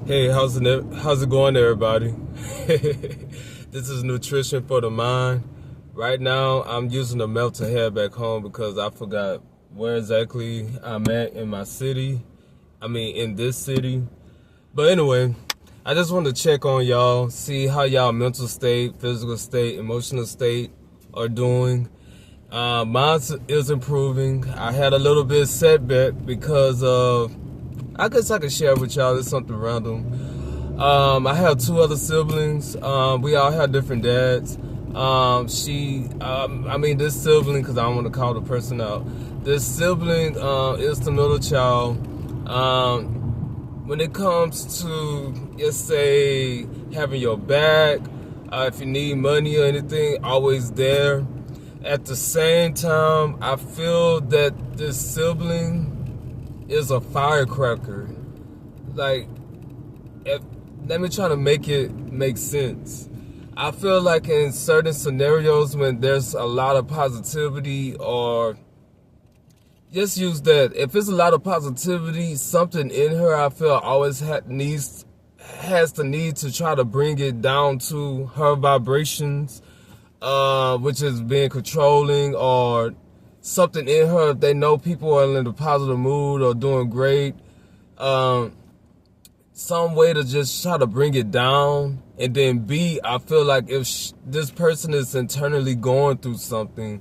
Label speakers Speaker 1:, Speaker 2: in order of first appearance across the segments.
Speaker 1: Hey, how's it going, everybody? This is nutrition for the mind. Right now, I'm using the melt to head back home because I forgot where exactly I'm at in my city. In this city. But anyway, I just want to check on y'all, see how y'all mental state, physical state, emotional state are doing. Mine is improving. I had a little bit of setback because of, I guess I could share with y'all. It's something random. I have two other siblings. We all have different dads. This sibling, because I don't want to call the person out. This sibling is the middle child. When it comes to, let's say, having your back, if you need money or anything, always there. At the same time, I feel that this sibling is a firecracker. Let me try to make it make sense. I feel like in certain scenarios when there's a lot of positivity, or just use that, if there's a lot of positivity, something in her I feel always has the need to try to bring it down to her vibrations, which is being controlling, or something in her, if they know people are in a positive mood or doing great, some way to just try to bring it down. And then B, I feel like if this person is internally going through something,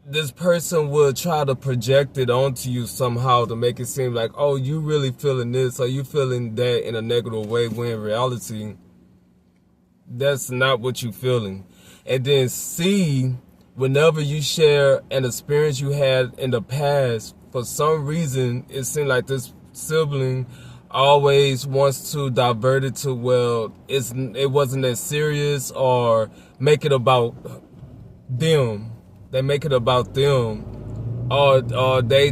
Speaker 1: this person will try to project it onto you somehow to make it seem like, oh, you really feeling this or you feeling that in a negative way, when in reality, that's not what you're feeling. And then C, whenever you share an experience you had in the past, for some reason, it seems like this sibling always wants to divert it to, well, it wasn't that serious, or make it about them. They make it about them, or they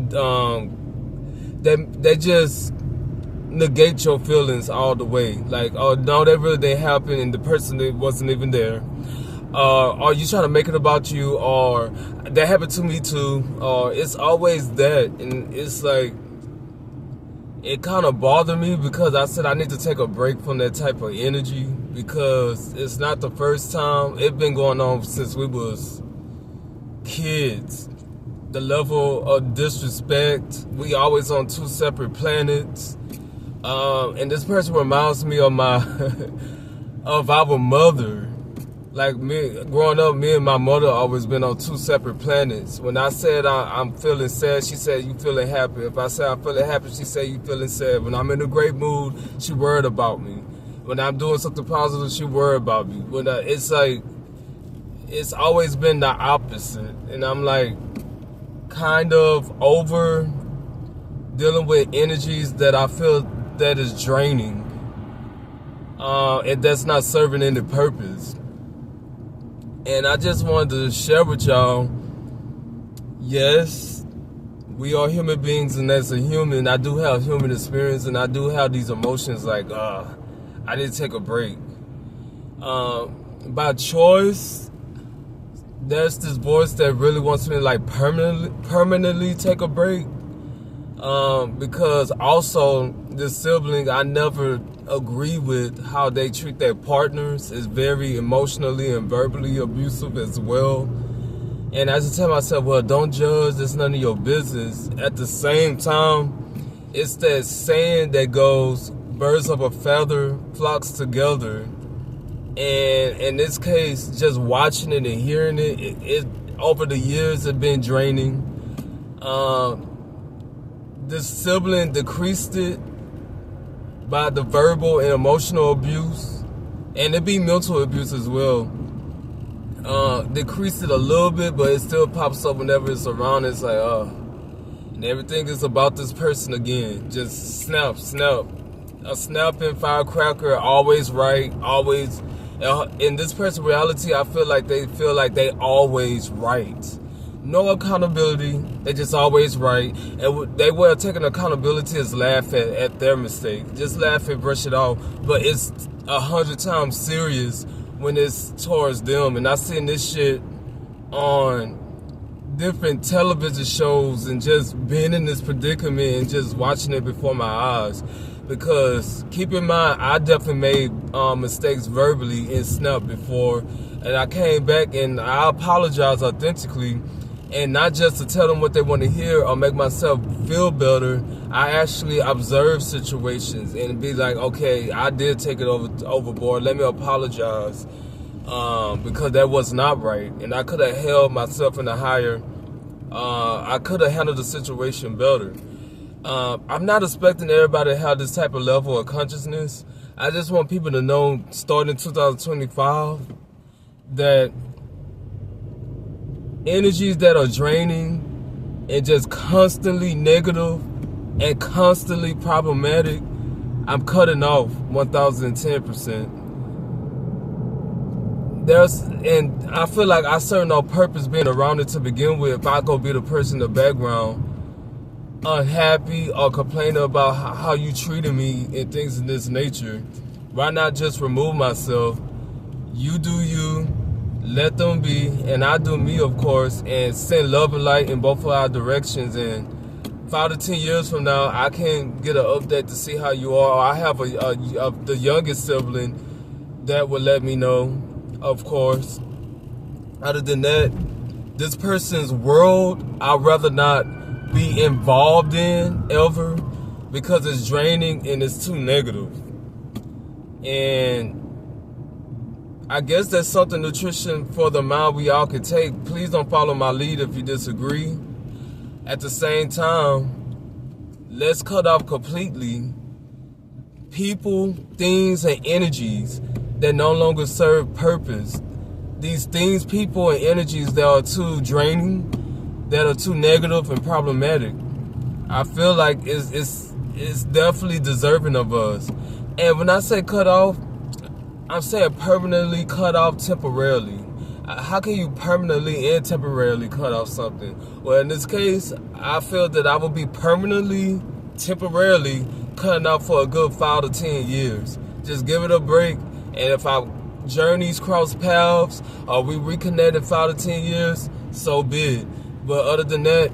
Speaker 1: just negate your feelings all the way. Like, oh no, they happened, and the person that wasn't even there. Or you trying to make it about you, or that happened to me too, or it's always that. And it's like, it kind of bothered me because I said I need to take a break from that type of energy, because it's not the first time. It's been going on since we was kids. The level of disrespect, we always on two separate planets. And this person reminds me of of our mother. Like me, growing up, me and my mother always been on two separate planets. When I said I'm feeling sad, she said, you feeling happy. If I say I'm feeling happy, she said, you feeling sad. When I'm in a great mood, she worried about me. When I'm doing something positive, she worried about me. It's like, it's always been the opposite. And I'm like, kind of over dealing with energies that I feel that is draining. And that's not serving any purpose. And I just wanted to share with y'all, yes, we are human beings, and as a human, I do have human experience, and I do have these emotions like, I need to take a break. By choice, there's this voice that really wants me to like permanently take a break. Because also this sibling, I never agree with how they treat their partners. It's very emotionally and verbally abusive as well. And I just tell myself, well, don't judge, it's none of your business. At the same time, it's that saying that goes, birds of a feather flocks together. And in this case, just watching it and hearing it over the years, it's been draining. This sibling decreased it by the verbal and emotional abuse, and it be mental abuse as well. Decreased it a little bit, but it still pops up whenever it's around. It's like, and everything is about this person again. Just snap. A snapping firecracker, always right, always. In this person's reality, I feel like they always right. No accountability, they just always right. And they were taking accountability as laugh at their mistake. Just laugh and brush it off. But it's 100 times serious when it's towards them. And I seen this shit on different television shows and just being in this predicament and just watching it before my eyes. Because keep in mind, I definitely made mistakes verbally in Snap before, and I came back and I apologized authentically, and not just to tell them what they want to hear or make myself feel better. I actually observe situations and be like, okay, I did take it overboard. Let me apologize, because that was not right, and I could have held myself in a higher. I could have handled the situation better. I'm not expecting everybody to have this type of level of consciousness. I just want people to know, starting 2025, that energies that are draining and just constantly negative and constantly problematic, I'm cutting off 1010%. And I feel like I serve no purpose being around it to begin with. If I go be the person in the background, unhappy or complaining about how you treated me and things of this nature, why not just remove myself? You do you, let them be, and I do me, of course, and send love and light in both of our directions. And 5 to 10 years from now, I can get an update to see how you are. I have the youngest sibling that will let me know, of course. Other than that, this person's world, I'd rather not be involved in ever, because it's draining and it's too negative. And I guess that's something, nutrition for the mind, we all can take. Please don't follow my lead if you disagree. At the same time, let's cut off completely people, things, and energies that no longer serve purpose. These things, people, and energies that are too draining, that are too negative and problematic, I feel like it's definitely deserving of us. And when I say cut off, I'm saying permanently cut off temporarily. How can you permanently and temporarily cut off something? Well, in this case, I feel that I will be permanently, temporarily cutting off for a good 5 to 10 years. Just give it a break, and if our journeys cross paths or we reconnect in 5 to 10 years, so be it. But other than that,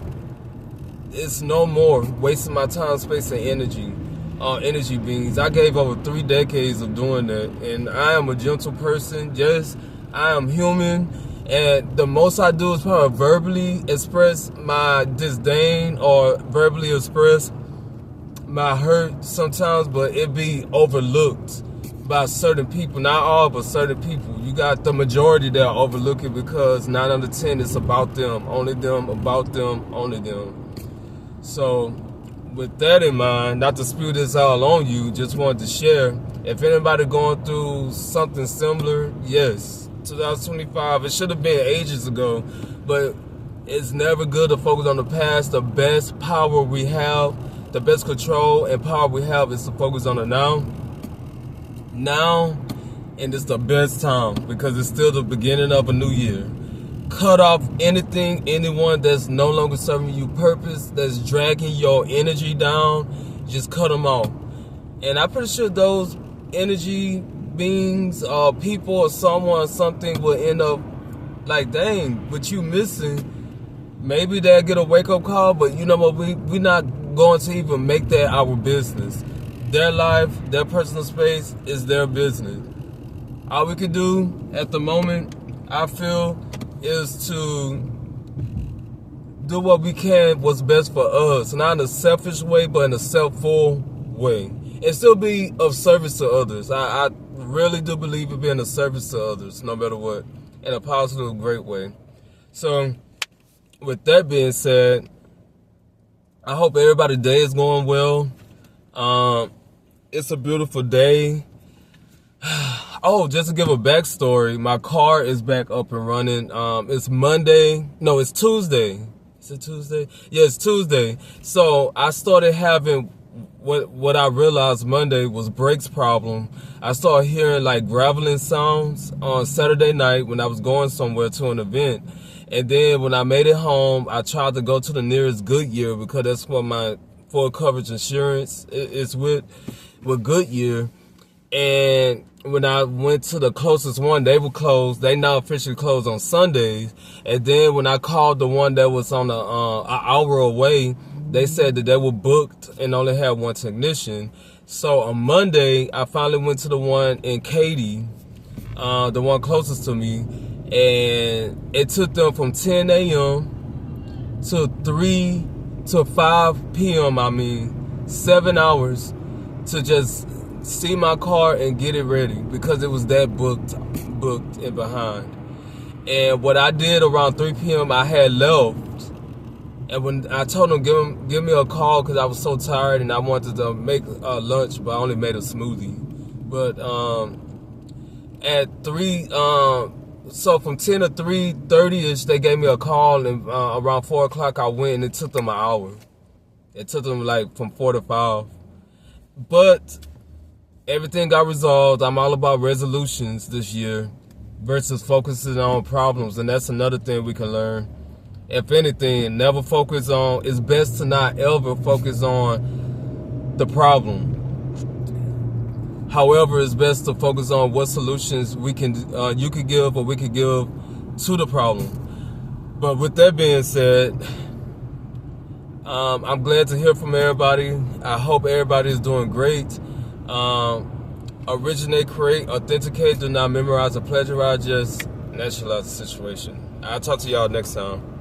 Speaker 1: it's no more wasting my time, space, and energy on energy beings. I gave over 3 decades of doing that, and I am a gentle person. Yes, I am human, and the most I do is probably verbally express my disdain or verbally express my hurt sometimes, but it be overlooked by certain people. Not all, but certain people. You got the majority that are overlooking, because 9 out of 10 is about them, only them, about them, only them. So with that in mind, not to spew this all on you, just wanted to share. If anybody going through something similar, yes, 2025, it should have been ages ago, but it's never good to focus on the past. The best power we have, the best control and power we have, is to focus on the now. Now, and it's the best time, because it's still the beginning of a new year. Cut off anything, anyone that's no longer serving you purpose, that's dragging your energy down. Just cut them off. And I'm pretty sure those energy beings or people or someone or something will end up like, dang, what you missing? Maybe they'll get a wake-up call, but you know what? We're not going to even make that our business. Their life, their personal space is their business. All we can do at the moment, I feel, is to do what we can, what's best for us. Not in a selfish way, but in a self-full way. And still be of service to others. I really do believe in being of service to others, no matter what, in a positive, great way. So, with that being said, I hope everybody's day is going well. It's a beautiful day. Oh, just to give a backstory, my car is back up and running. It's Monday. No, it's Tuesday. Is it Tuesday? Yeah, it's Tuesday. So I started having what I realized Monday was brakes problem. I started hearing like graveling sounds on Saturday night when I was going somewhere to an event. And then when I made it home, I tried to go to the nearest Goodyear, because that's what my full coverage insurance is with Goodyear. And when I went to the closest one, they were closed. They now officially closed on Sundays. And then when I called the one that was on an hour away, they said that they were booked and only had one technician. So on Monday, I finally went to the one in Katy, the one closest to me, and it took them from 10 a.m. to 5 p.m. 7 hours to just see my car and get it ready because it was that booked and behind. And what I did around 3 p.m., I had left. And when I told them give me a call because I was so tired and I wanted to make lunch, but I only made a smoothie. But at 3, so from 10 to 3:30ish, they gave me a call, and around 4 o'clock I went, and it took them an hour. It took them like from 4 to 5. But everything got resolved. I'm all about resolutions this year versus focusing on problems, and that's another thing we can learn. If anything, never focus on, it's best to not ever focus on the problem. However, it's best to focus on what solutions you could give or we could give to the problem. But with that being said, I'm glad to hear from everybody. I hope everybody is doing great. Originate, create, authenticate, do not memorize or plagiarize, just naturalize the situation. I'll talk to y'all next time.